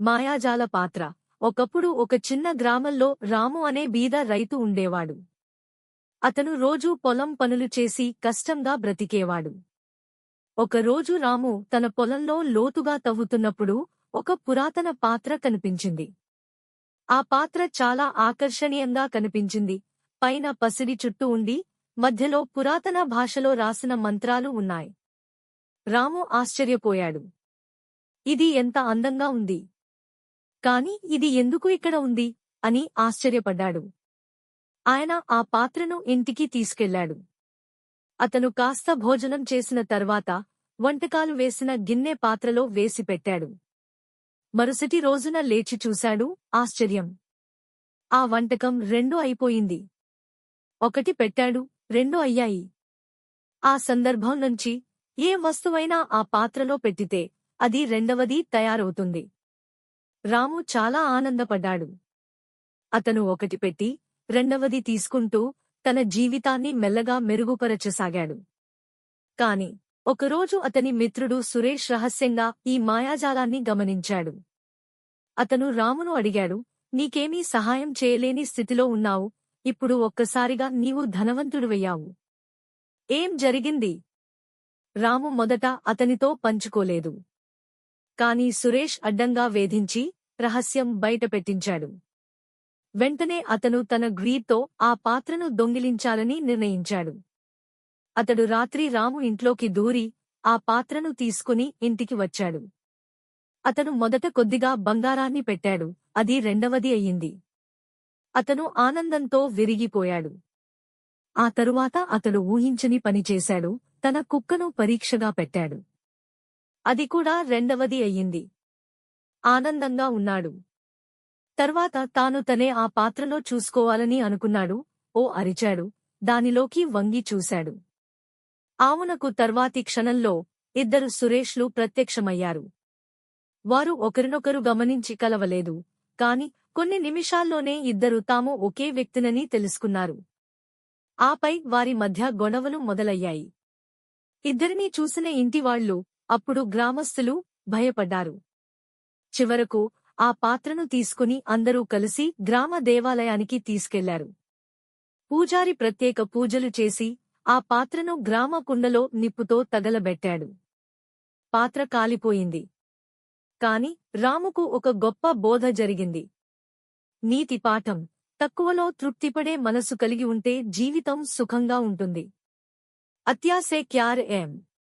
మాయాజాల పాత్ర. ఒకప్పుడు ఒక చిన్న గ్రామంలో రాము అనే బీద రైతు ఉండేవాడు. అతను రోజూ పొలం పనులు చేసి కష్టంగా బ్రతికేవాడు. ఒకరోజు రాము తన పొలంలో లోతుగా తవ్వుతున్నప్పుడు ఒక పురాతన పాత్ర కనిపించింది. ఆ పాత్ర చాలా ఆకర్షణీయంగా కనిపించింది. పైన పసిడి చుట్టూ ఉండి, మధ్యలో పురాతన భాషలో రాసిన మంత్రాలు ఉన్నాయి. రాము ఆశ్చర్యపోయాడు. ఇది ఎంత అందంగా ఉంది! కాని ఇది ఎందుకు ఇక్కడ ఉంది? అని ఆశ్చర్యపడ్డాడు. ఆయన ఆ పాత్రను ఇంటికి తీసుకెళ్లాడు. అతను కాస్త భోజనం చేసిన తర్వాత వంటకాలు వేసిన గిన్నె పాత్రలో వేసి పెట్టాడు. మరుసటి రోజున లేచి చూశాడు. ఆశ్చర్యం! ఆ వంటకం 2 అయిపోయింది. 1 పెట్టాడు, 2 అయ్యాయి. ఆ సందర్భం నుంచి ఏ వస్తువైనా ఆ పాత్రలో పెట్టితే అది రెండవది తయారవుతుంది. రాము చాలా ఆనందపడ్డాడు. అతను 1 పెట్టి, రెండవది తీసుకుంటూ తన జీవితాన్ని మెల్లగా మెరుగుపరచసాగాడు. కాని ఒకరోజు అతని మిత్రుడు సురేష్ రహస్యంగా ఈ మాయాజాలాన్ని గమనించాడు. అతను రామును అడిగాడు, నీకేమీ సహాయం చేయలేని స్థితిలో ఉన్నావు, ఇప్పుడు ఒక్కసారిగా నీవు ధనవంతుడివయ్యావు. ఏం జరిగింది? రాము మొదట అతనితో పంచుకోలేదు. కాని సురేష్ అడ్డంగా వేధించి రహస్యం బయటపెట్టించాడు. వెంటనే అతను తన గ్రీడ్తో ఆ పాత్రను దొంగిలించాలని నిర్ణయించాడు. అతడు రాత్రి రాము ఇంట్లోకి దూరి ఆ పాత్రను తీసుకుని ఇంటికి వచ్చాడు. అతను మొదట కొద్దిగా బంగారాన్ని పెట్టాడు, అది రెండవది అయ్యింది. అతను ఆనందంతో విరిగిపోయాడు. ఆ తరువాత అతడు ఊహించని పని చేశాడు. తన కుక్కను పరీక్షగా పెట్టాడు. అది కూడా రెండవది అయ్యింది. ఆనందంగా ఉన్నాడు. తర్వాత తాను తనే ఆ పాత్రలో చూసుకోవాలని అనుకున్నాడు. ఓ అరిచాడు. దానిలోకి వంగి చూశాడు. ఆవునకు తర్వాతి క్షణంలో 2 సురేష్లు ప్రత్యక్షమయ్యారు. వారు ఒకరినొకరు గమనించి కలవలేదు. కాని కొన్ని నిమిషాల్లోనే ఇద్దరు తాము ఒకే వ్యక్తినని తెలుసుకున్నారు. ఆపై వారి మధ్య గొడవలు మొదలయ్యాయి. ఇద్దరినీ చూసిన ఇంటివాళ్లు, అప్పుడు గ్రామస్థులు భయపడ్డారు. చివరకు ఆ పాత్రను తీసుకుని అందరూ కలిసి గ్రామ దేవాలయానికి తీసుకెళ్లారు. పూజారి ప్రత్యేక పూజలు చేసి ఆ పాత్రను గ్రామ కుండలో నిప్పుతో తగలబెట్టాడు. పాత్ర కాలిపోయింది. కాని రాముకు ఒక గొప్ప బోధ జరిగింది. నీతి పాఠం: తక్కువలో తృప్తిపడే మనసు కలిగి ఉంటే జీవితం సుఖంగా ఉంటుంది. అత్యాసే క్యార్ ఏం